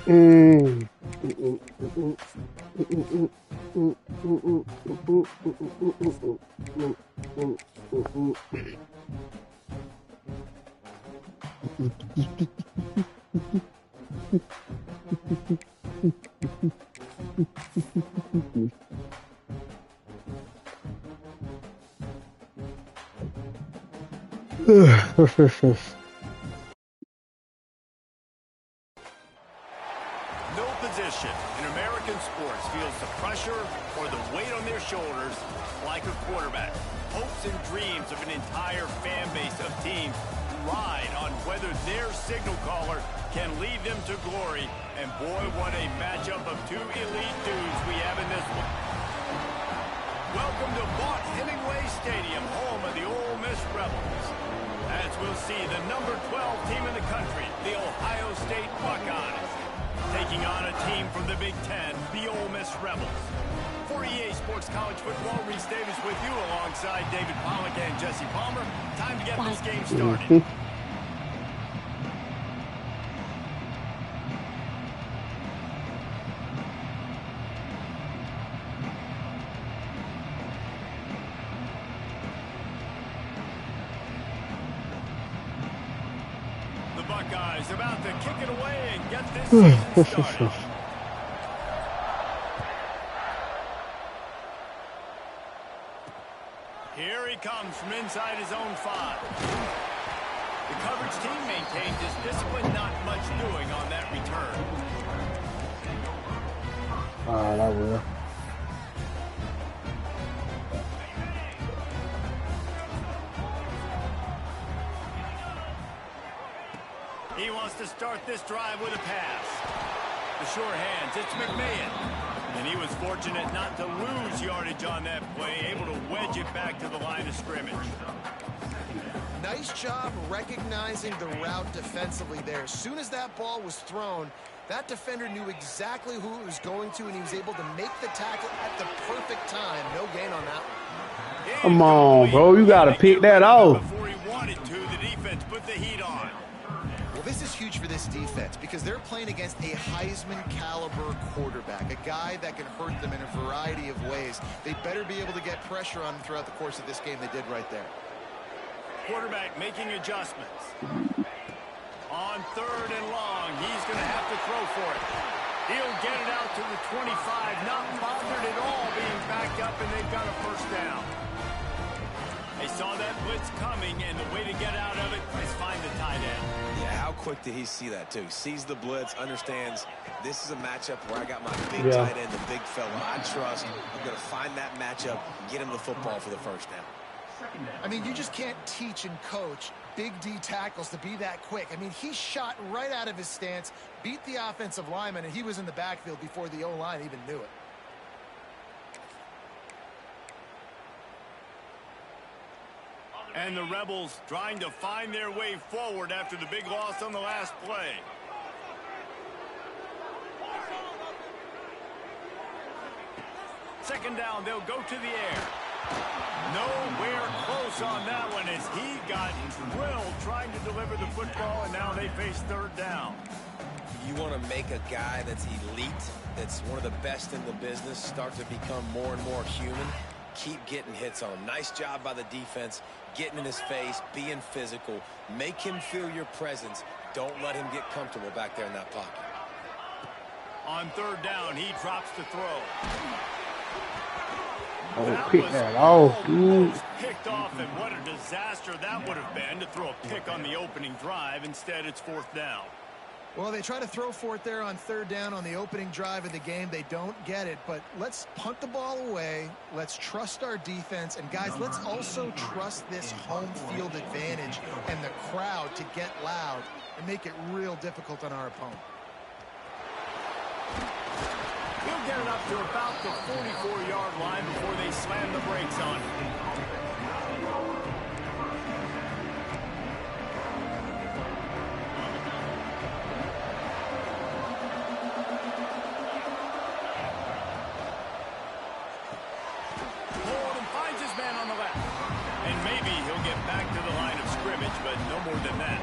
Mm. No position in American sports feels the pressure or the weight on their shoulders like a quarterback. Hopes and dreams of an entire fan base of teams ride on whether their signal caller can lead them to glory. And boy, what a matchup of two elite dudes we have in this one. Welcome to Vaught-Hemingway Stadium, home of the Ole Miss Rebels. As we'll see, the number 12 team in the country, the Ohio State Buckeyes, taking on a team from the Big Ten, the Ole Miss Rebels. For EA Sports College Football, Reese Davis with you alongside David Pollack and Jesse Palmer. Time to get this game started. The Buckeyes about to kick it away and get this season started. Here he comes from inside his own 5. The coverage team maintains his discipline, not much doing on that return. I will. He wants to start this drive with a pass. The sure hands, it's McMahon. And he was fortunate not to lose yardage on that play, able to wedge it back to the line of scrimmage. Nice job recognizing the route defensively there. As soon as that ball was thrown, that defender knew exactly who it was going to, and he was able to make the tackle at the perfect time. No gain on that one. Come on, bro. You got to pick that off. Before he wanted to, the defense put the heat on. Well, this is huge for this defense because they're playing against a Heisman-caliber quarterback, a guy that can hurt them in a variety of ways. They better be able to get pressure on him throughout the course of this game. They did right there. Quarterback making adjustments. On 3rd and long, he's going to have to throw for it. He'll get it out to the 25, not bothered at all being backed up, and they've got a first down. They saw that blitz coming, and the way to get out of it is find the tight end. Yeah, how quick did he see that, too? Sees the blitz, understands this is a matchup where I got my big tight end, the big fella I trust. I'm going to find that matchup, get him the football for the first down. I mean, you just can't teach and coach big D tackles to be that quick. I mean, he shot right out of his stance, beat the offensive lineman, and he was in the backfield before the O-line even knew it. And the Rebels trying to find their way forward after the big loss on the last play. Second down, they'll go to the air. Nowhere close on that one as he got drilled trying to deliver the football, and now they face 3rd down. You want to make a guy that's elite, that's one of the best in the business, start to become more and more human. Keep getting hits on him. Nice job by the defense, getting in his face, being physical. Make him feel your presence. Don't let him get comfortable back there in that pocket. On 3rd down, he drops to throw. Oh, pick that off, dude. Picked off, and what a disaster that would have been to throw a pick on the opening drive. Instead, it's 4th down. Well, they try to throw for it there on 3rd down on the opening drive of the game. They don't get it, but let's punt the ball away. Let's trust our defense. And, guys, let's also trust this home field advantage and the crowd to get loud and make it real difficult on our opponent. He'll get it up to about the 44-yard line before they slam the brakes on him. Holden finds his man on the left. And maybe he'll get back to the line of scrimmage, but no more than that.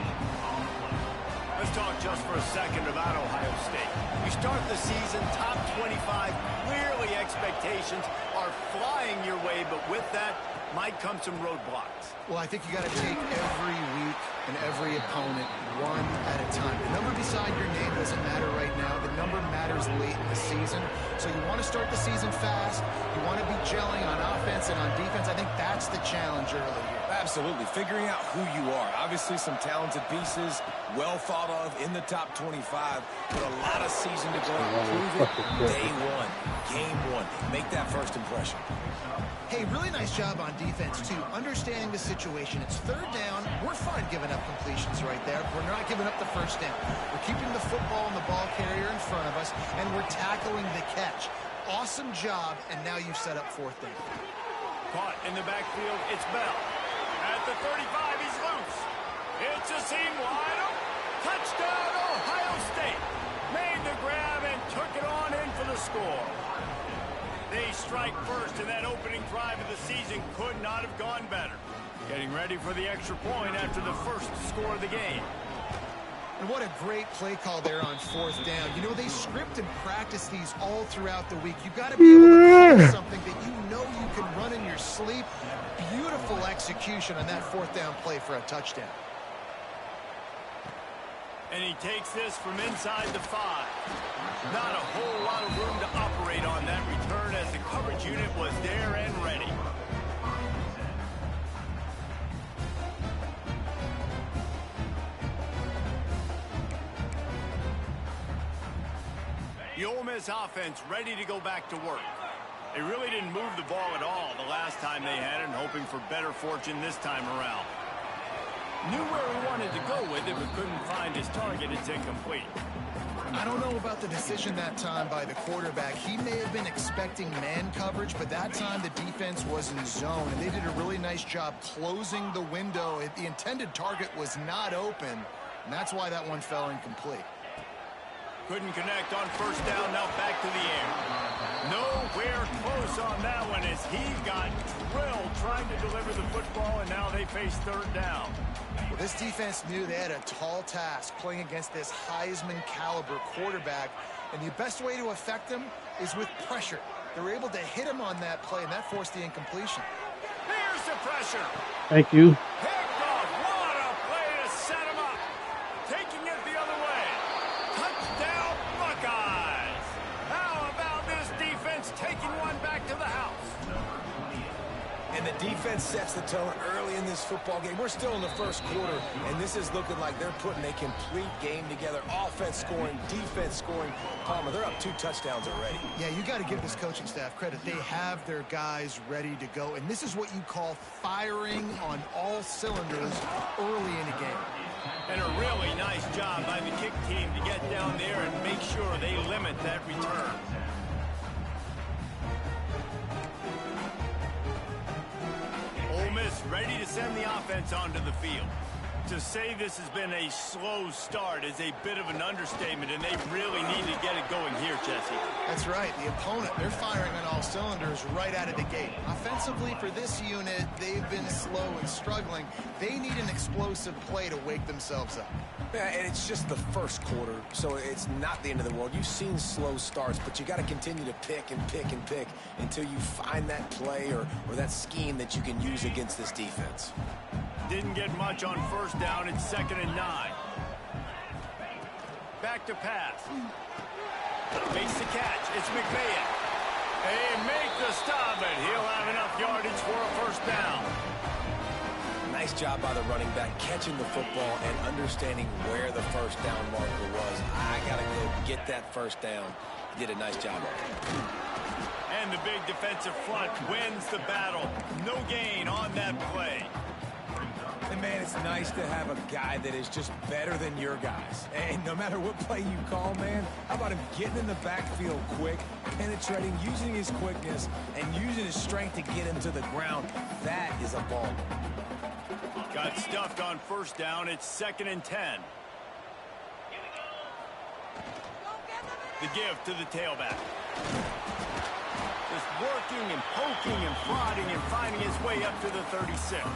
Let's talk just for a second about Ohio State. You start the season top 25. Clearly expectations are flying your way, but with that might come some roadblocks. Well, I think you got to take every week and every opponent one at a time. The number beside your name doesn't matter right now. The number matters late in the season. So you want to start the season fast. You want to be gelling on offense and on defense. I think that's the challenge early here. Absolutely. Figuring out who you are. Obviously some talented pieces, well thought of in the top 25, but a lot of season to go. Prove it day one, game one. Make that first impression. Hey, really nice job on defense, too. Understanding the situation. It's third down. We're fine giving up completions right there. We're not giving up the first down. We're keeping the football and the ball carrier in front of us, and we're tackling the catch. Awesome job, and now you've set up fourth down. Caught in the backfield, it's Bell. At the 35, he's loose. It's a seam wide open. Touchdown, Ohio State. Made the grab and took it on in for the score. They strike first, and that opening drive of the season could not have gone better. Getting ready for the extra point after the first score of the game. And what a great play call there on fourth down. You know, they script and practice these all throughout the week. You've got to be able to call something that you know you can run in your sleep. Beautiful execution on that fourth down play for a touchdown. And he takes this from inside the 5. Not a whole lot of room to operate on that return as the coverage unit was there and ready. The Ole Miss offense ready to go back to work. They really didn't move the ball at all the last time they had it, and hoping for better fortune this time around. Knew where he wanted to go with it, but couldn't find his target. It's incomplete. I don't know about the decision that time by the quarterback. He may have been expecting man coverage, but that time the defense was in zone, and they did a really nice job closing the window. The intended target was not open, and that's why that one fell incomplete. Couldn't connect on first down, now back to the air. Nowhere close on that one as he got drilled trying to deliver the football, and now they face third down. Well, this defense knew they had a tall task playing against this Heisman-caliber quarterback, and the best way to affect him is with pressure. They were able to hit him on that play, and that forced the incompletion. Here's the pressure. Thank you. Picked off. What a play to set him up. Taking it the other way. Touchdown, Buckeyes. How about this defense taking one back to the house? And the defense sets the tone early in this football game. We're still in the first quarter, and this is looking like they're putting a complete game together. Offense scoring, defense scoring. Palmer, they're up 2 touchdowns already. Yeah, you got to give this coaching staff credit. They have their guys ready to go, and this is what you call firing on all cylinders early in a game. And a really nice job by the kick team to get down there and make sure they limit that return. Ole Miss ready to send the offense onto the field. To say this has been a slow start is a bit of an understatement, and they really need to get it going here, Jesse. That's right. The opponent, they're firing on all cylinders right out of the gate. Offensively, for this unit, they've been slow and struggling. They need an explosive play to wake themselves up. Yeah, and it's just the first quarter, so it's not the end of the world. You've seen slow starts, but you got to continue to pick and pick and pick until you find that play or that scheme that you can use against this defense. Didn't get much on first down. It's 2nd and 9. Back to pass. Makes the catch. It's McMahon. They make the stop, but he'll have enough yardage for a first down. Nice job by the running back catching the football and understanding where the first down marker was. I got to go get that first down. He did a nice job of it. And the big defensive front wins the battle. No gain on that play. And, man, it's nice to have a guy that is just better than your guys. And no matter what play you call, man, how about him getting in the backfield quick, penetrating, using his quickness, and using his strength to get him to the ground. That is a ball. Got stuffed on first down. It's 2nd and 10. The give to the tailback. Just working and poking and prodding and finding his way up to the 36.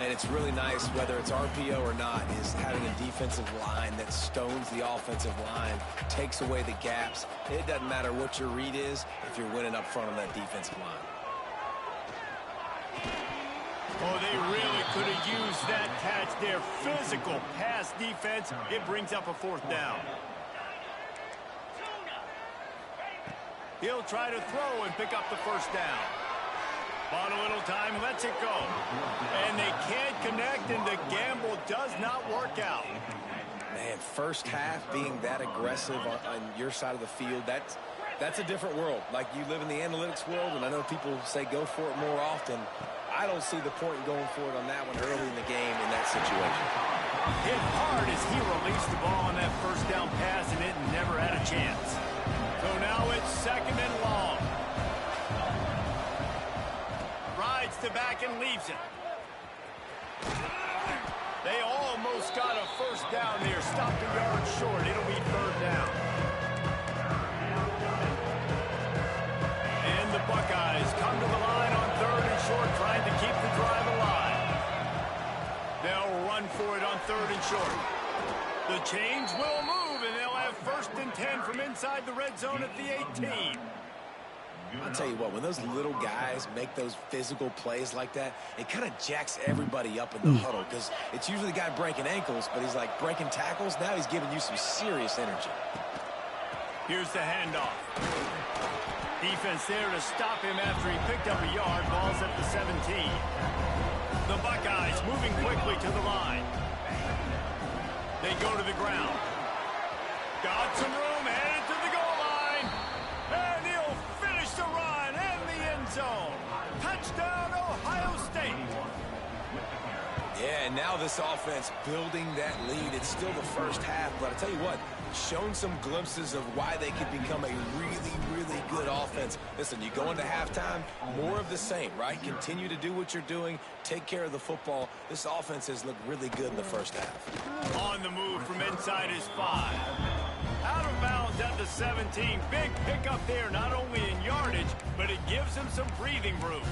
And it's really nice, whether it's RPO or not, is having a defensive line that stones the offensive line, takes away the gaps. It doesn't matter what your read is if you're winning up front on that defensive line. Oh, they really could have used that catch there. Physical pass defense. It brings up a 4th down. He'll try to throw and pick up the 1st down. Bought a little time, lets it go. And they can't connect, and the gamble does not work out. Man, first half being that aggressive on your side of the field, that's a different world. Like, you live in the analytics world, and I know people say go for it more often. I don't see the point in going for it on that one early in the game in that situation. Hit hard as he released the ball on that 1st down pass, and it never had a chance. So now it's 2nd and long. Rides to back and leaves it. They almost got a 1st down there. Stopped a yard short. It'll be 3rd down. And the Buckeyes come to the line on 3rd and short, trying to keep the drive alive. They'll run for it on 3rd and short. The chains will move, and they'll have 1st and 10 from inside the red zone at the 18. I'll tell you what, when those little guys make those physical plays like that, it kind of jacks everybody up in the huddle, because it's usually the guy breaking ankles, but he's like breaking tackles. Now he's giving you some serious energy. Here's the handoff. Defense there to stop him after he picked up a yard. Ball's at the 17. The Buckeyes moving quickly to the line. They go to the ground. Got some room, headed to the goal line. And he'll finish the run in the end zone. Touchdown, Ohio State. Yeah, and now this offense building that lead. It's still the first half, but I tell you what, shown some glimpses of why they could become a really, really good offense. Listen, you go into halftime, more of the same, right? Continue to do what you're doing, take care of the football. This offense has looked really good in the first half. On the move from inside his 5. Out of bounds at the 17. Big pickup there, not only in yardage, but it gives him some breathing room.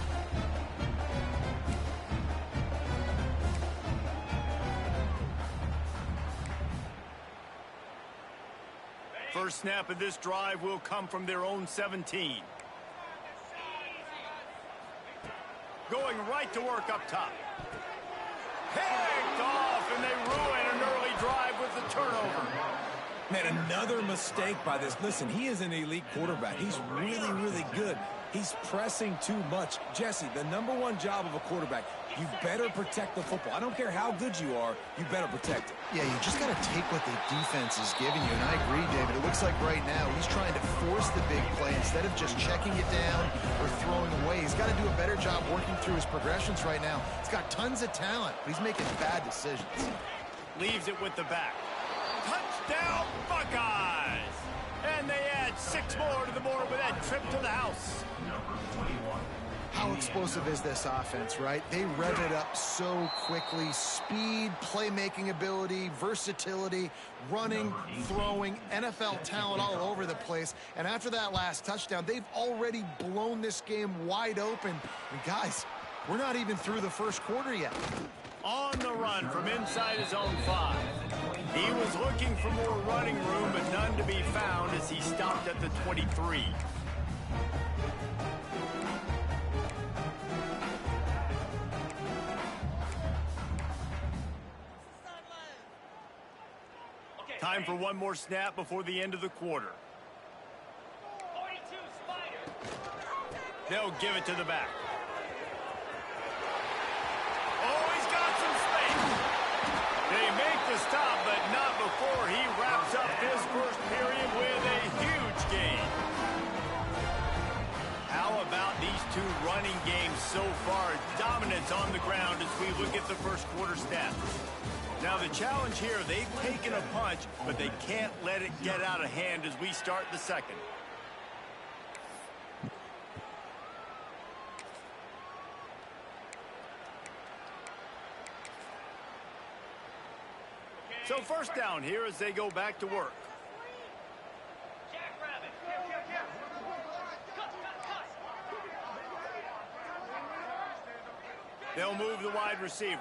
First snap of this drive will come from their own 17. Going right to work up top. Picked off, and they ruin an early drive with the turnover. Man, another mistake by this. Listen, he is an elite quarterback. He's really, really good. He's pressing too much. Jesse, the #1 job of a quarterback, you better protect the football. I don't care how good you are, you better protect it. Yeah, you just got to take what the defense is giving you. And I agree, David. It looks like right now he's trying to force the big play instead of just checking it down or throwing away. He's got to do a better job working through his progressions right now. He's got tons of talent, but he's making bad decisions. Leaves it with the back. Touchdown, Buckeyes! And they add 6 more to the board with that trip to the house. How explosive is this offense, right? They rev it up so quickly. Speed, playmaking ability, versatility, running, throwing, NFL talent all over the place. And after that last touchdown, they've already blown this game wide open. And guys, we're not even through the first quarter yet. On the run from inside his own 5. He was looking for more running room, but none to be found as he stopped at the 23. Time for one more snap before the end of the quarter. They'll give it to the back. Oh, he's got some space. They make the stop, but not before he wraps up this first period with a huge gain. How about these two running games so far? Dominance on the ground as we look at the first quarter stats. Now the challenge here, they've taken a punch, but they can't let it get out of hand as we start the second. So first down here as they go back to work. They'll move the wide receiver.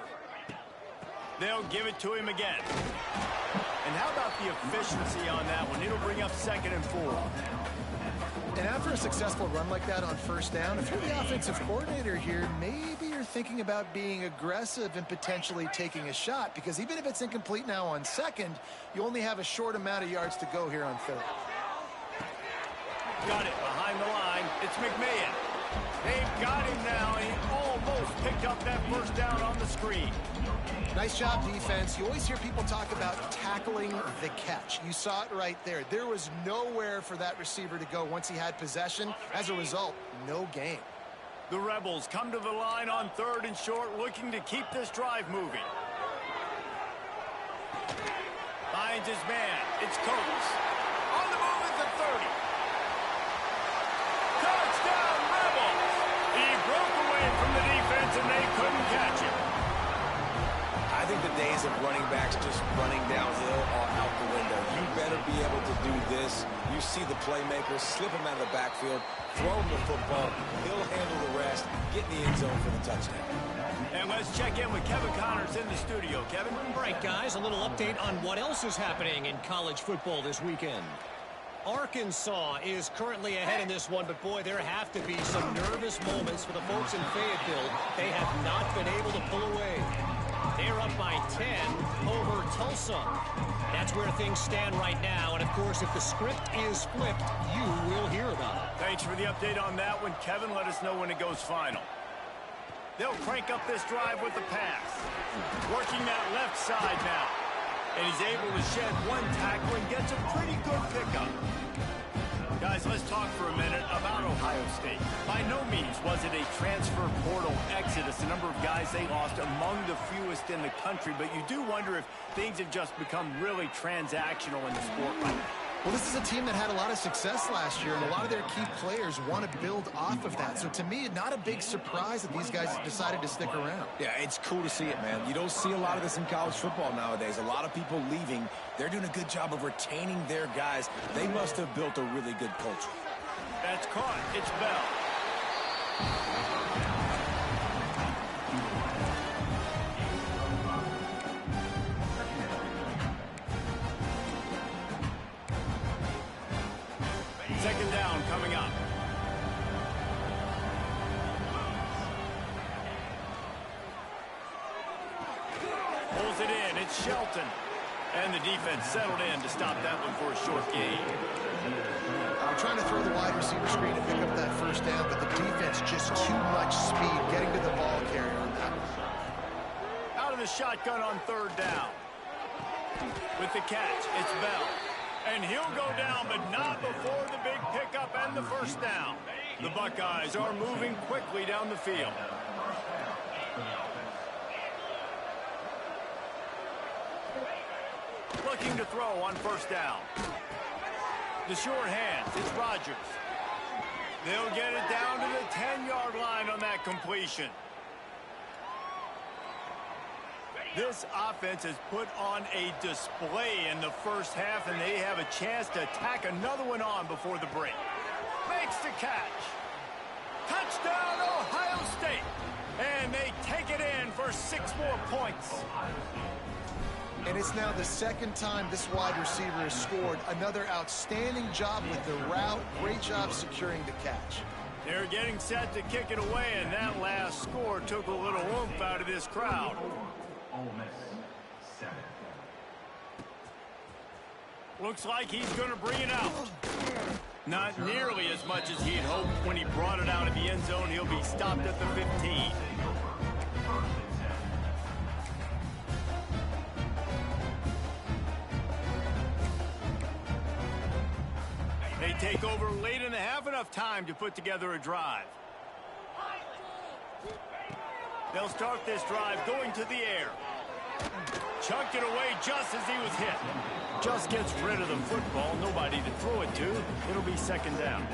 They'll give it to him again. And how about the efficiency on that one? It'll bring up 2nd and 4. And after a successful run like that on first down, if you're the offensive coordinator here, maybe you're thinking about being aggressive and potentially taking a shot, because even if it's incomplete now on 2nd, you only have a short amount of yards to go here on 3rd. Got it behind the line. It's McMahon. They've got him now, and he almost picked up that first down on the screen. Nice job, defense. You always hear people talk about tackling the catch. You saw it right there. There was nowhere for that receiver to go once he had possession. As a result, no gain. The Rebels come to the line on 3rd and short, looking to keep this drive moving. Finds his man. It's Coates. On the move at the 30. Touchdown, Rebels! He broke away from the defense, and they couldn't catch him. I think the days of running backs just running downhill are out the window. You better be able to do this. You see the playmaker, slip him out of the backfield, throw him the football, he'll handle the rest, get in the end zone for the touchdown. And let's check in with Kevin Connors in the studio. Kevin? All right, guys, a little update on what else is happening in college football this weekend. Arkansas is currently ahead in this one, but boy, there have to be some nervous moments for the folks in Fayetteville. They have not been able to pull away. They're up by 10 over Tulsa. That's where things stand right now. And, of course, if the script is flipped, you will hear about it. Thanks for the update on that one, Kevin. Let us know when it goes final. They'll crank up this drive with the pass. Working that left side now. And he's able to shed one tackle and gets a pretty good pickup. Guys, let's talk for a minute about Ohio State. By no means was it a transfer portal exodus. The number of guys they lost among the fewest in the country, but you do wonder if things have just become really transactional in the sport right now. Well, this is a team that had a lot of success last year, and a lot of their key players want to build off of that. So to me, not a big surprise that these guys decided to stick around. Yeah, it's cool to see it, man. You don't see a lot of this in college football nowadays. A lot of people leaving. They're doing a good job of retaining their guys. They must have built a really good culture. That's caught. It's Bell. Second down coming up. Pulls it in. It's Shelton. And the defense settled in to stop that one for a short gain. I'm trying to throw the wide receiver screen to pick up that first down, but the defense just too much speed getting to the ball carrier on that one. Out of the shotgun on 3rd down. With the catch, it's Bell. And he'll go down, but not before the big pickup and the first down. The Buckeyes are moving quickly down the field. Looking to throw on first down. The short hands, it's Rodgers. They'll get it down to the 10-yard line on that completion. This offense has put on a display in the first half, and they have a chance to tack another one on before the break. Makes the catch. Touchdown, Ohio State. And they take it in for 6 more points. And it's now the second time this wide receiver has scored. Another outstanding job with the route. Great job securing the catch. They're getting set to kick it away, and that last score took a little oomph out of this crowd. Ole Miss 7. Looks like he's going to bring it out. Not nearly as much as he had hoped when he brought it out of the end zone. He'll be stopped at the 15. They take over late in the half, enough time to put together a drive. They'll start this drive going to the air. Chucked it away just as he was hit. Just gets rid of the football. Nobody to throw it to. It'll be second down.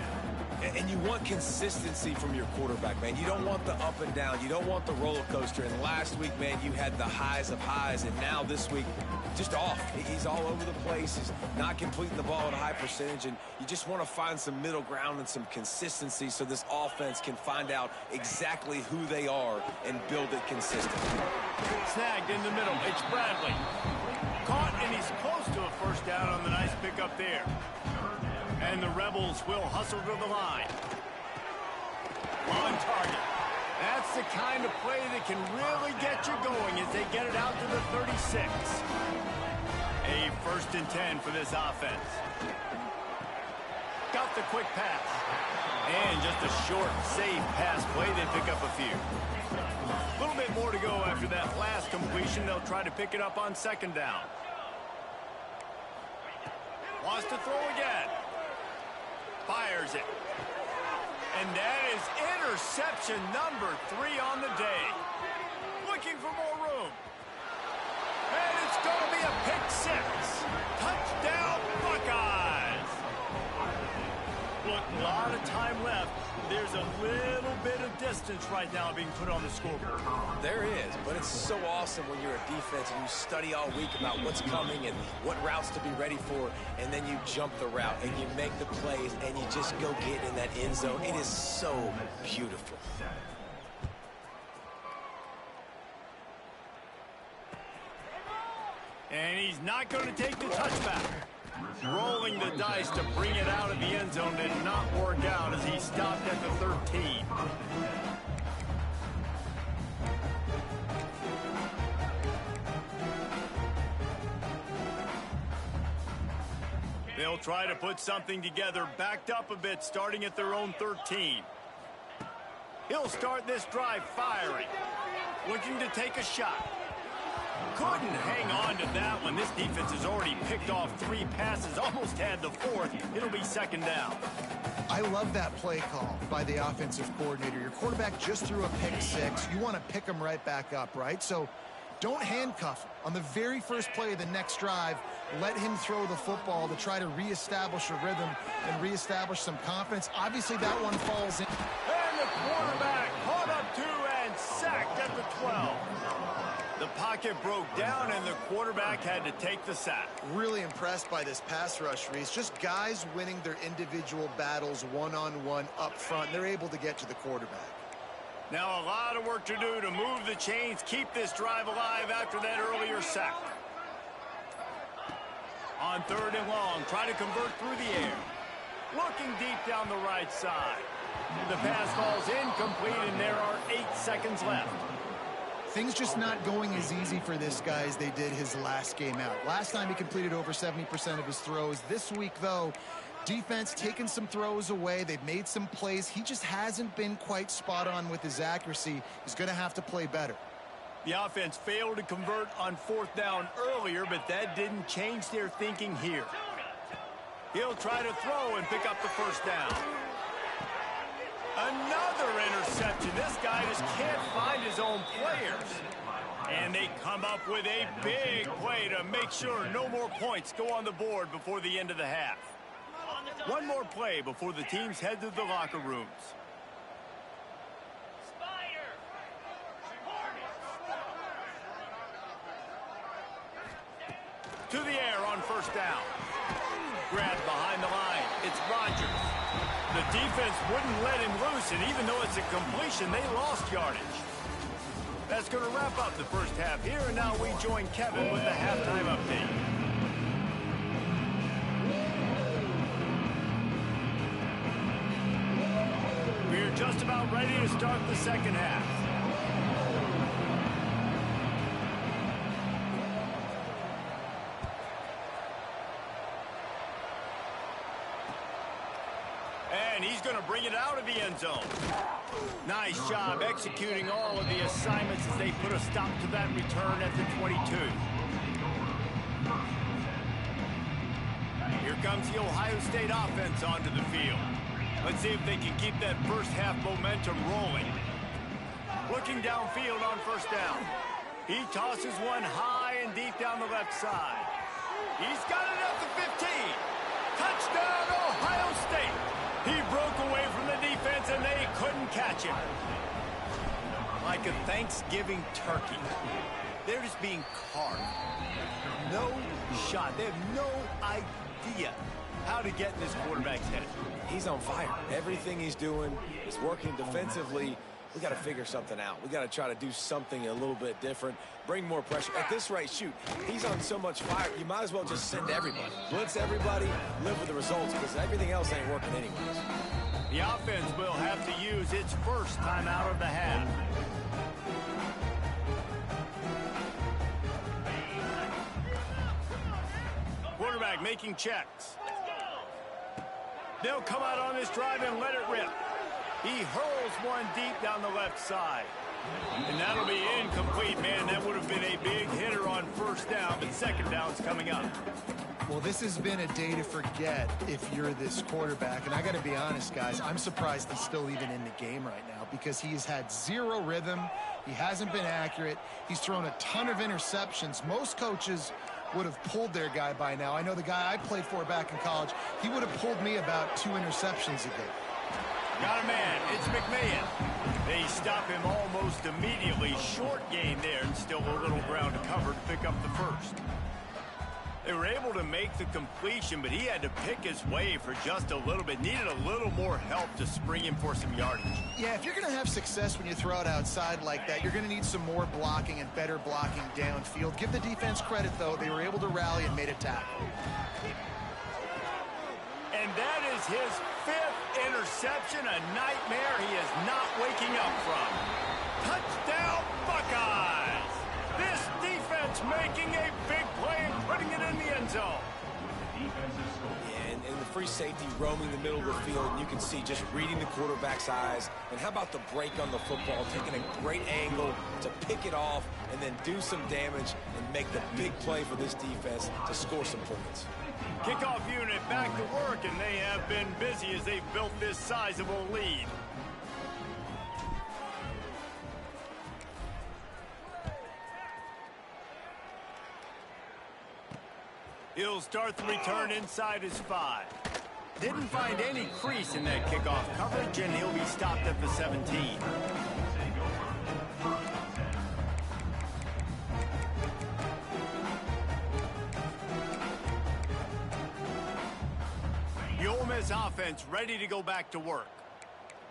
And you want consistency from your quarterback, man. You don't want the up and down. You don't want the roller coaster. And last week, man, you had the highs of highs. And now this week, just off. He's all over the place. He's not completing the ball at a high percentage. And you just want to find some middle ground and some consistency so this offense can find out exactly who they are and build it consistently. Snagged in the middle. It's Bradley. Caught, and he's close to a first down on the nice pickup there. And the Rebels will hustle to the line. On target. That's the kind of play that can really get you going as they get it out to the 36. A 1st and 10 for this offense. Got the quick pass. And just a short, safe pass play. They pick up a few. A little bit more to go after that last completion. They'll try to pick it up on 2nd down. Wants to throw again. Fires it. And that is interception number 3 on the day. Looking for more room. And it's going to be a pick 6. Touchdown, Buckeyes. Look, a lot of time left. There's a little bit of distance right now being put on the scoreboard. There is, but it's so awesome when you're a defense and you study all week about what's coming and what routes to be ready for, and then you jump the route and you make the plays and you just go get in that end zone. It is so beautiful. And he's not going to take the touchback. Rolling the dice to bring it out of the end zone did not work out as he stopped at the 13. They'll try to put something together, backed up a bit, starting at their own 13. He'll start this drive firing, looking to take a shot. Couldn't hang on to that one. This defense has already picked off 3 passes, almost had the 4th. It'll be 2nd down. I love that play call by the offensive coordinator. Your quarterback just threw a pick 6. You want to pick him right back up, right? So don't handcuff him. On the very first play of the next drive, let him throw the football to try to reestablish a rhythm and reestablish some confidence. Obviously, that one falls in. And the quarterback caught up to and sacked at the 12. The pocket broke down, and the quarterback had to take the sack. Really impressed by this pass rush, Reese. Just guys winning their individual battles one-on-one up front. They're able to get to the quarterback. Now a lot of work to do to move the chains, keep this drive alive after that earlier sack. On 3rd and long, try to convert through the air. Looking deep down the right side. The pass falls incomplete, and there are 8 seconds left. Things just not going as easy for this guy as they did his last game out. Last time he completed over 70% of his throws. This week, though, defense taking some throws away. They've made some plays. He just hasn't been quite spot on with his accuracy. He's going to have to play better. The offense failed to convert on 4th down earlier, but that didn't change their thinking here. He'll try to throw and pick up the 1st down. Another interception. This guy just can't find his own players. And they come up with a big play to make sure no more points go on the board before the end of the half. One more play before the teams head to the locker rooms. To the air on 1st down. Grabbed behind the line. It's Rodgers. The defense wouldn't let him loose, and even though it's a completion, they lost yardage. That's going to wrap up the first half here, and now we join Kevin with the halftime update. We're just about ready to start the second half. And he's going to bring it out of the end zone. Nice job executing all of the assignments as they put a stop to that return at the 22. Here comes the Ohio State offense onto the field. Let's see if they can keep that first half momentum rolling. Looking downfield on 1st down. He tosses one high and deep down the left side. He's got it at the 15. Touchdown, Ohio State. He broke away from the defense, and they couldn't catch him. Like a Thanksgiving turkey. They're just being carved. No shot. They have no idea how to get in this quarterback's head. He's on fire. Everything he's doing is working defensively. We got to figure something out. We got to try to do something a little bit different, bring more pressure. At this rate, shoot, he's on so much fire, you might as well just send everybody. Blitz everybody, live with the results, because everything else ain't working anyways. The offense will have to use its first timeout of the half. Quarterback making checks. They'll come out on this drive and let it rip. He hurls one deep down the left side. And that'll be incomplete, man. That would have been a big hitter on first down, but second down's coming up. Well, this has been a day to forget if you're this quarterback. And I got to be honest, guys, I'm surprised he's still even in the game right now because he has had zero rhythm. He hasn't been accurate. He's thrown a ton of interceptions. Most coaches would have pulled their guy by now. I know the guy I played for back in college, he would have pulled me about 2 interceptions a game. Got a man. It's McMahon. They stop him almost immediately. Short gain there and still a little ground to cover to pick up the first. They were able to make the completion, but he had to pick his way for just a little bit. Needed a little more help to spring him for some yardage. Yeah, if you're going to have success when you throw it outside like that, you're going to need some more blocking and better blocking downfield. Give the defense credit, though. They were able to rally and made a tackle. And that is his 5th interception, a nightmare he is not waking up from. Touchdown, Buckeyes! This defense making a big play and putting it in the end zone. And the free safety roaming the middle of the field, and you can see just reading the quarterback's eyes. And how about the break on the football, taking a great angle to pick it off and then do some damage and make the big play for this defense to score some points. Kickoff unit back to work, and they have been busy as they've built this sizable lead. He'll start the return inside his 5. Didn't find any crease in that kickoff coverage, and he'll be stopped at the 17. The Ole Miss offense ready to go back to work.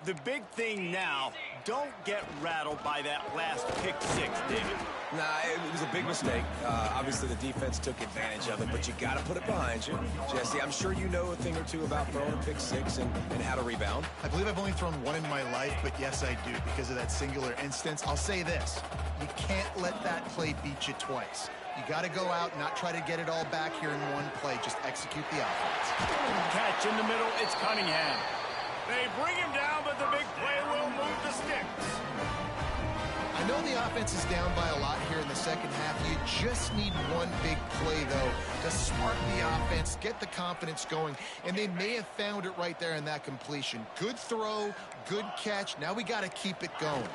The big thing now, don't get rattled by that last pick 6, David. Nah, it was a big mistake. Obviously, the defense took advantage of it, but you got to put it behind you. Jesse, I'm sure you know a thing or two about throwing a pick 6 and how to rebound. I believe I've only thrown one in my life, but yes, I do because of that singular instance. I'll say this. You can't let that play beat you twice. You got to go out and not try to get it all back here in one play. Just execute the offense. Catch in the middle. It's Cunningham. They bring him down, but the big play will move the sticks. I know the offense is down by a lot here in the second half. You just need one big play, though, to spark the offense, get the confidence going, and they may have found it right there in that completion. Good throw, good catch. Now we got to keep it going.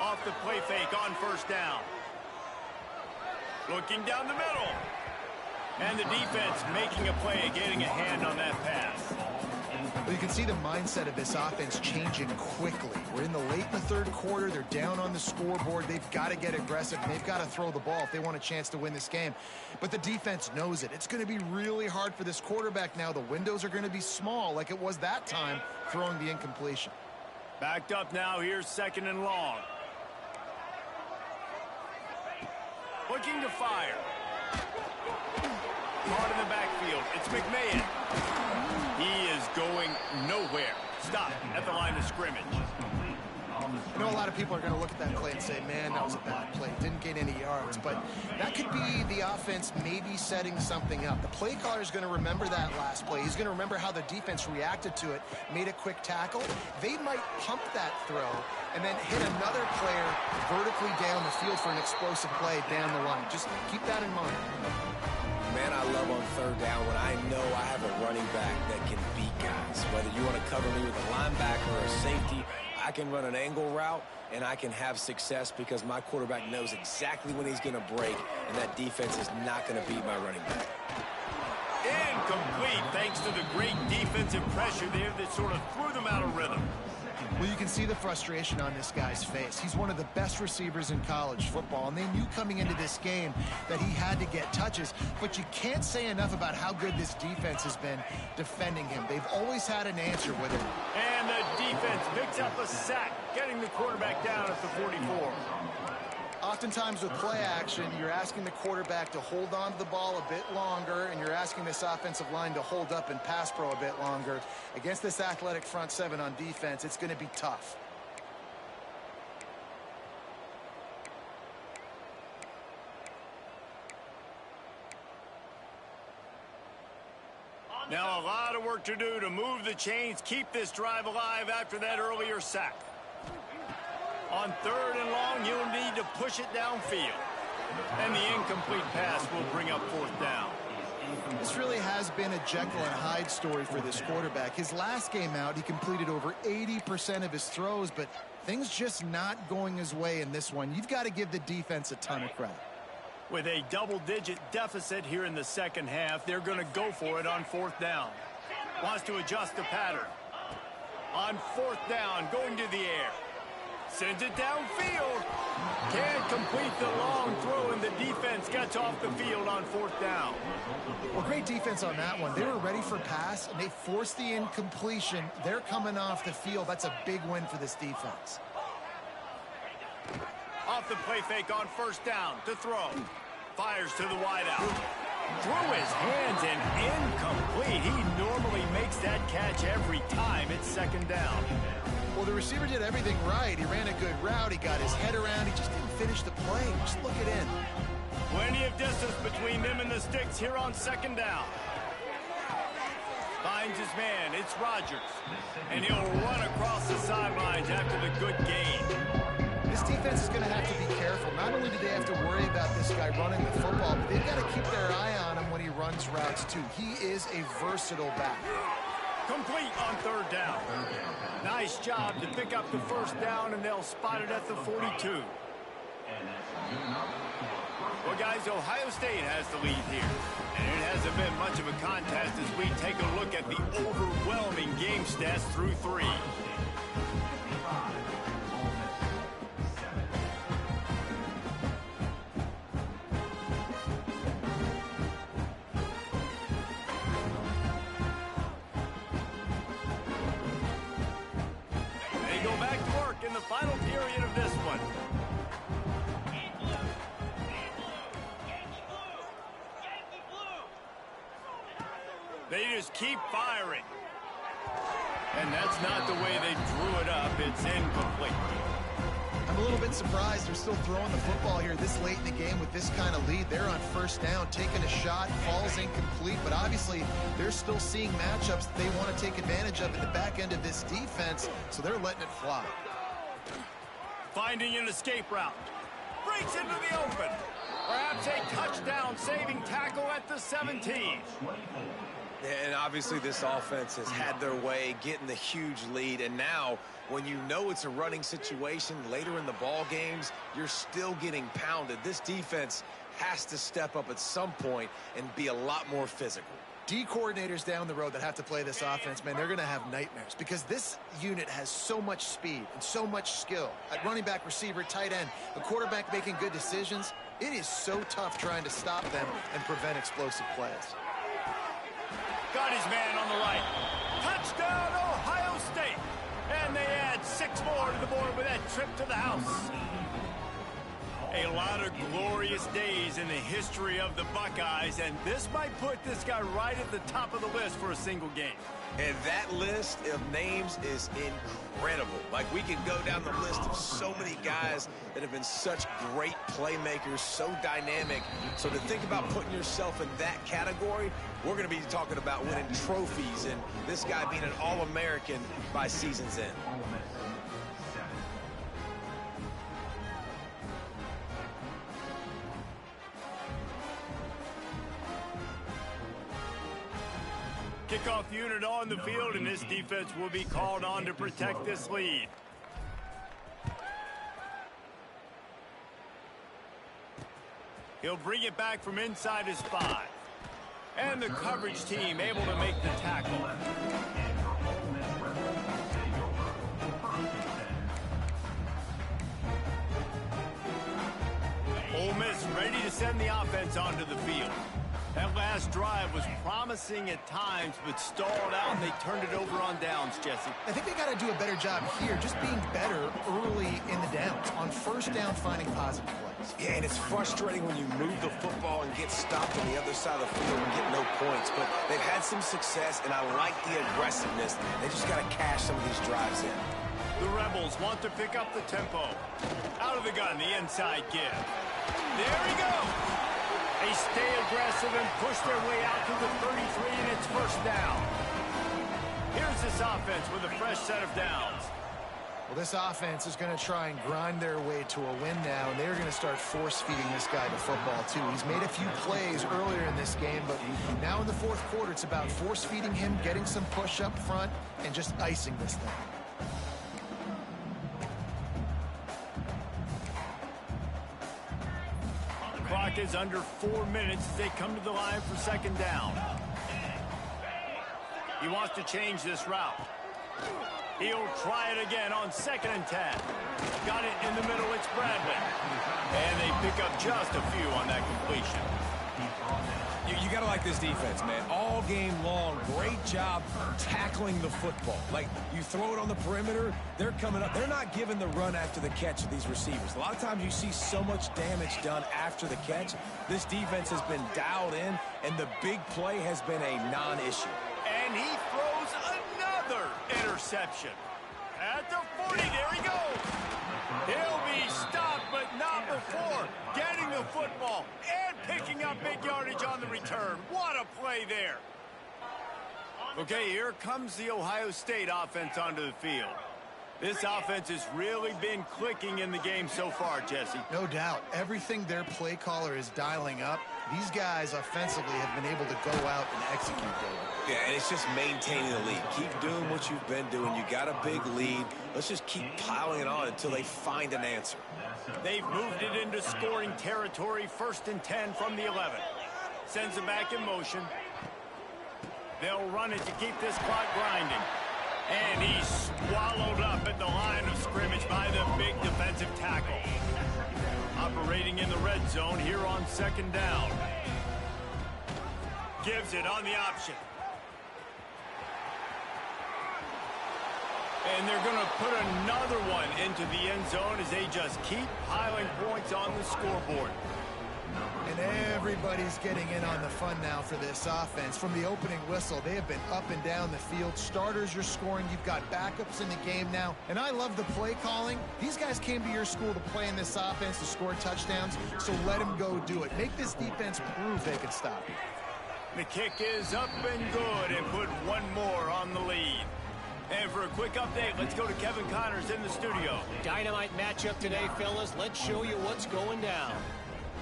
Off the play fake on first down. Looking down the middle. And the defense making a play and getting a hand on that pass. Well, you can see the mindset of this offense changing quickly. We're in the late in the third quarter. They're down on the scoreboard. They've got to get aggressive. And they've got to throw the ball if they want a chance to win this game. But the defense knows it. It's going to be really hard for this quarterback now. The windows are going to be small like it was that time throwing the incompletion. Backed up now. Here's 2nd and long. Looking to fire. Caught in the backfield. It's McMahon. He is going nowhere. Stop at the line of scrimmage. I know a lot of people are going to look at that play and say, man, that was a bad play. Didn't gain any yards. But that could be the offense maybe setting something up. The play caller is going to remember that last play. He's going to remember how the defense reacted to it, made a quick tackle. They might pump that throw and then hit another player vertically down the field for an explosive play down the line. Just keep that in mind. Man, I love on 3rd down when I know I have a running back that can beat guys. Whether you want to cover me with a linebacker or a safety, I can run an angle route, and I can have success because my quarterback knows exactly when he's going to break, and that defense is not going to beat my running back. Incomplete, thanks to the great defensive pressure there that sort of threw them out of rhythm. Well, you can see the frustration on this guy's face. He's one of the best receivers in college football, and they knew coming into this game that he had to get touches, but you can't say enough about how good this defense has been defending him. They've always had an answer with him. And the defense picks up a sack, getting the quarterback down at the 44. Oftentimes with play action, you're asking the quarterback to hold on to the ball a bit longer, and you're asking this offensive line to hold up and pass pro a bit longer. Against this athletic front seven on defense, it's going to be tough. Now a lot of work to do to move the chains, keep this drive alive after that earlier sack. On 3rd and long, you'll need to push it downfield. And the incomplete pass will bring up 4th down. This really has been a Jekyll and Hyde story for this quarterback. His last game out, he completed over 80% of his throws, but things just not going his way in this one. You've got to give the defense a ton of credit. With a double-digit deficit here in the second half, they're going to go for it on 4th down. Wants to adjust the pattern. On 4th down, going to the air. Sends it downfield. Can't complete the long throw, and the defense gets off the field on 4th down. Well, great defense on that one. They were ready for pass, and they forced the incompletion. They're coming off the field. That's a big win for this defense. Off the play fake on 1st down to throw. Fires to the wideout. Through his hands and incomplete. He normally makes that catch every time. It's 2nd down. Well, the receiver did everything right. He ran a good route. He got his head around. He just didn't finish the play. Just look it in. Plenty of distance between them and the sticks here on 2nd down. Finds his man. It's Rodgers. And he'll run across the sidelines after the good gain. This defense is going to have to be careful. Not only do they have to worry about this guy running the football, but they've got to keep their eye on him when he runs routes, too. He is a versatile back. Complete on 3rd down. Nice job to pick up the 1st down, and they'll spot it at the 42. Well, guys, Ohio State has the lead here. And it hasn't been much of a contest as we take a look at the overwhelming game stats through 3. In the final period of this one. They just keep firing. And that's not the way they drew it up. It's incomplete. I'm a little bit surprised they're still throwing the football here this late in the game with this kind of lead. They're on 1st down, taking a shot, falls incomplete, but obviously they're still seeing matchups that they want to take advantage of in the back end of this defense, so they're letting it fly. Finding an escape route. Breaks into the open. Perhaps a touchdown-saving tackle at the 17. And obviously this offense has had their way, getting the huge lead. And now, when you know it's a running situation later in the ball games, you're still getting pounded. This defense has to step up at some point and be a lot more physical. D coordinators down the road that have to play this offense, man, they're going to have nightmares because this unit has so much speed and so much skill. At running back, receiver, tight end, the quarterback making good decisions, it is so tough trying to stop them and prevent explosive plays. Got his man on the right. Touchdown, Ohio State. And they add 6 more to the board with that trip to the house. A lot of glorious days in the history of the Buckeyes, and this might put this guy right at the top of the list for a single game. And that list of names is incredible. Like, we can go down the list of so many guys that have been such great playmakers, so dynamic. So to think about putting yourself in that category, we're going to be talking about winning trophies and this guy being an All-American by season's end. Kickoff unit on the field, and this defense will be called on to protect this lead. He'll bring it back from inside his 5. And the coverage team able to make the tackle. Ole Miss ready to send the offense onto the field. That last drive was promising at times, but stalled out, and they turned it over on downs, Jesse. I think they got to do a better job here, just being better early in the downs, on first down, finding positive plays. Yeah, and it's frustrating when you move the football and get stopped on the other side of the field and get no points. But they've had some success, and I like the aggressiveness. They just got to cash some of these drives in. The Rebels want to pick up the tempo. Out of the gun, the inside give. There we go. They stay aggressive and push their way out to the 33, and it's first down. Here's this offense with a fresh set of downs. Well, this offense is going to try and grind their way to a win now, and they're going to start force-feeding this guy the football, too. He's made a few plays earlier in this game, but now in the fourth quarter, it's about force-feeding him, getting some push up front, and just icing this thing. Clock is under 4 minutes as they come to the line for second down. He wants to change this route. He'll try it again on 2nd and 10. Got it in the middle, it's Bradley. And they pick up just a few on that completion. You got to like this defense, man. All game long, great job tackling the football. Like, you throw it on the perimeter, they're coming up. They're not giving the run after the catch of these receivers. A lot of times you see so much damage done after the catch. This defense has been dialed in, and the big play has been a non-issue. And he throws another interception. At the 40, there he goes. He'll be stopped, but not before getting the football and picking up big yardage on the return. What a play there. Okay, here comes the Ohio State offense onto the field. This offense has really been clicking in the game so far, Jesse. No doubt. Everything their play caller is dialing up, these guys offensively have been able to go out and execute there. Yeah, and it's just maintaining the lead. Keep doing what you've been doing. You got a big lead. Let's just keep piling it on until they find an answer. They've moved it into scoring territory. 1st and 10 from the 11. Sends it back in motion. They'll run it to keep this clock grinding. And he's swallowed up at the line of scrimmage by the big defensive tackle. Operating in the red zone here on 2nd down. Gives it on the option. And they're going to put another one into the end zone as they just keep piling points on the scoreboard. And everybody's getting in on the fun now for this offense. From the opening whistle, they have been up and down the field. Starters are scoring. You've got backups in the game now. And I love the play calling. These guys came to your school to play in this offense to score touchdowns, so let them go do it. Make this defense prove they can stop you. The kick is up and good, and put one more on the lead. And for a quick update, let's go to Kevin Connors in the studio. Dynamite matchup today, fellas. Let's show you what's going down.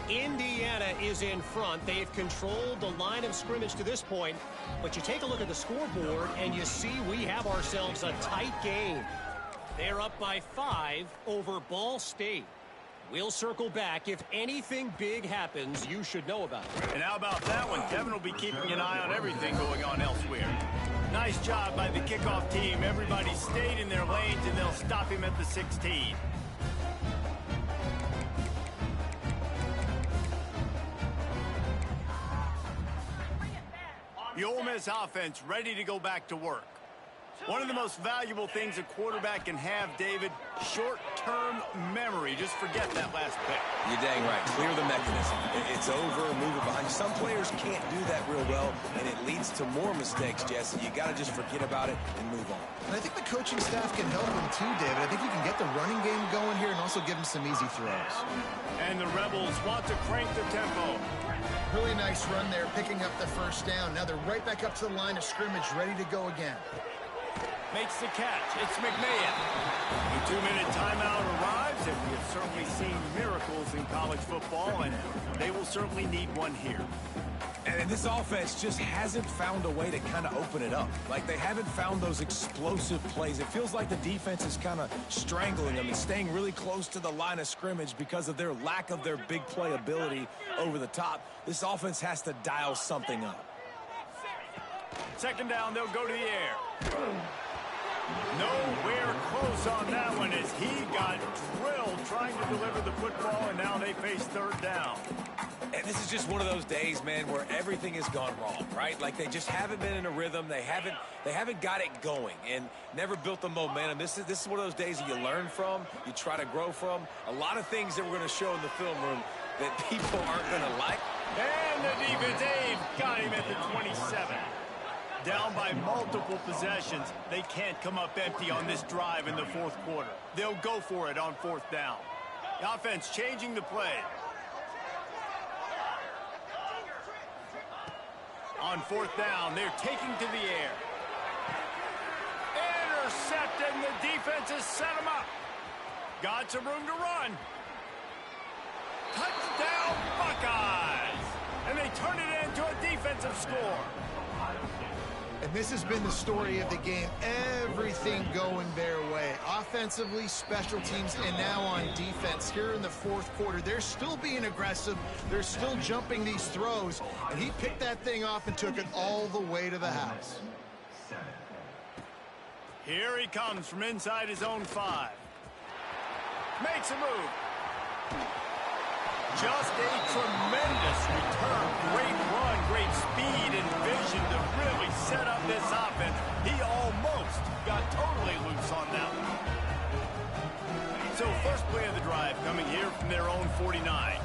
Indiana is in front. They've controlled the line of scrimmage to this point. But you take a look at the scoreboard, and you see we have ourselves a tight game. They're up by 5 over Ball State. We'll circle back. If anything big happens, you should know about it. And how about that one? Kevin will be keeping an eye on everything going on elsewhere. Nice job by the kickoff team. Everybody stayed in their lanes, and they'll stop him at the 16. The Ole Miss offense ready to go back to work. One of the most valuable things a quarterback can have, David, short-term memory. Just forget that last pick. You're dang right. Clear the mechanism. It's over, move it behind you. Some players can't do that real well, and it leads to more mistakes, Jesse. You got to just forget about it and move on. And I think the coaching staff can help him too, David. I think you can get the running game going here and also give him some easy throws. And the Rebels want to crank the tempo. Really nice run there, picking up the first down. Now they're right back up to the line of scrimmage, ready to go again. Makes the catch. It's McMahon. The 2-minute timeout arrives, and we have certainly seen miracles in college football, and they will certainly need one here. And this offense just hasn't found a way to kind of open it up. Like, they haven't found those explosive plays. It feels like the defense is kind of strangling them and staying really close to the line of scrimmage because of their lack of their big play ability over the top. This offense has to dial something up. Second down, they'll go to the air. Nowhere close on that one as he got drilled trying to deliver the football, and now they face third down. And this is just one of those days, man, where everything has gone wrong, right? Like they just haven't been in a rhythm. They haven't got it going and never built the momentum. This is one of those days that you learn from, you try to grow from. A lot of things that we're going to show in the film room that people aren't going to like. And the defense, Dave got him at the 27. Down by multiple possessions. They can't come up empty on this drive in the fourth quarter. They'll go for it on fourth down. The offense changing the play. On fourth down, they're taking to the air. Intercepted, and the defense has set them up. Got some room to run. Touchdown, Buckeyes! And they turn it into a defensive score. And this has been the story of the game. Everything going their way. Offensively, special teams, and now on defense. Here in the fourth quarter, they're still being aggressive. They're still jumping these throws. And he picked that thing off and took it all the way to the house. Here he comes from inside his own 5. Makes a move. Just a tremendous return. Great run, great speed and vision to really set up this offense. He almost got totally loose on that one. So first play of the drive coming here from their own 49.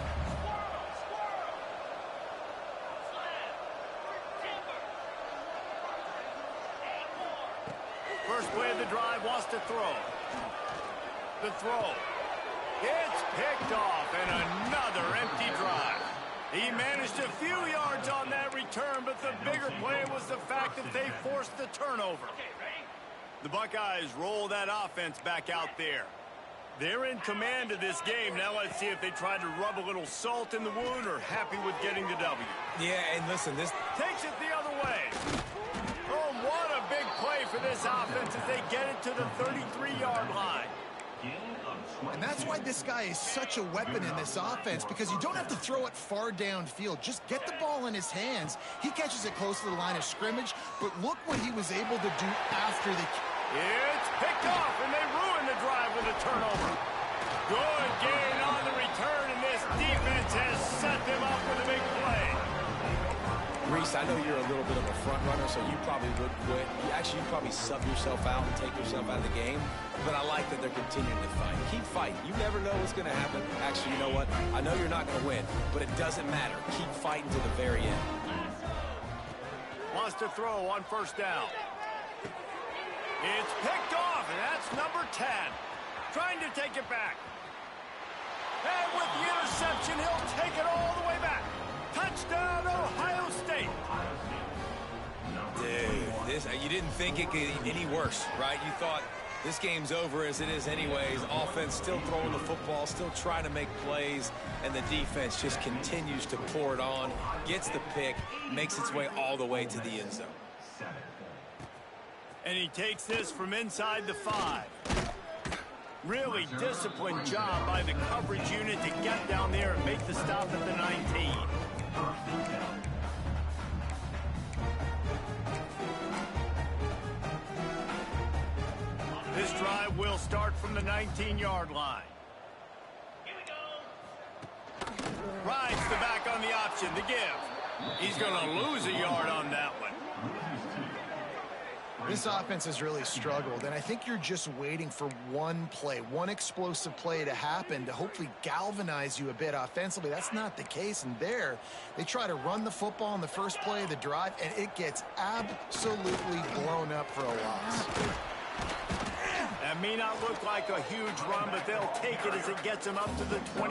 First play of the drive wants to throw. The throw. It's picked off, and another empty drive. He managed a few yards on that return, but the bigger play was the fact that they forced the turnover. The Buckeyes roll that offense back out there. They're in command of this game. Now let's see if they try to rub a little salt in the wound or happy with getting the W. Yeah, and listen, this Takes it the other way. Oh, what a big play for this offense as they get it to the 33-yard line. And that's why this guy is such a weapon in this offense, because you don't have to throw it far downfield. Just get the ball in his hands. He catches it close to the line of scrimmage, but look what he was able to do after the... It's picked off, and they ruin the drive with a turnover. Good gain on the return, and this defense has set them up with a big play. Reese, I know you're a little bit of a front runner, so you probably would quit. You'd probably sub yourself out and take yourself out of the game. But I like that they're continuing to fight. Keep fighting. You never know what's going to happen. Actually, you know what? I know you're not going to win, but it doesn't matter. Keep fighting to the very end. Wants to throw on first down. It's picked off, and that's number 10. Trying to take it back. And with the interception, he'll take it all the way back. Touchdown, Ohio State. Dude, you didn't think it could get any worse, right? You thought this game's over as it is anyways. Offense still throwing the football, still trying to make plays, and the defense just continues to pour it on, gets the pick, makes its way all the way to the end zone. And he takes this from inside the 5. Really disciplined job by the coverage unit to get down there and make the stop at the 19. This drive will start from the 19-yard line. Rides the back on the option, the give. He's going to lose a yard on that one. This offense has really struggled, and I think you're just waiting for one play, one explosive play to happen to hopefully galvanize you a bit offensively. That's not the case, and there they try to run the football in the first play of the drive, and it gets absolutely blown up for a loss. That may not look like a huge run, but they'll take it as it gets them up to the 20.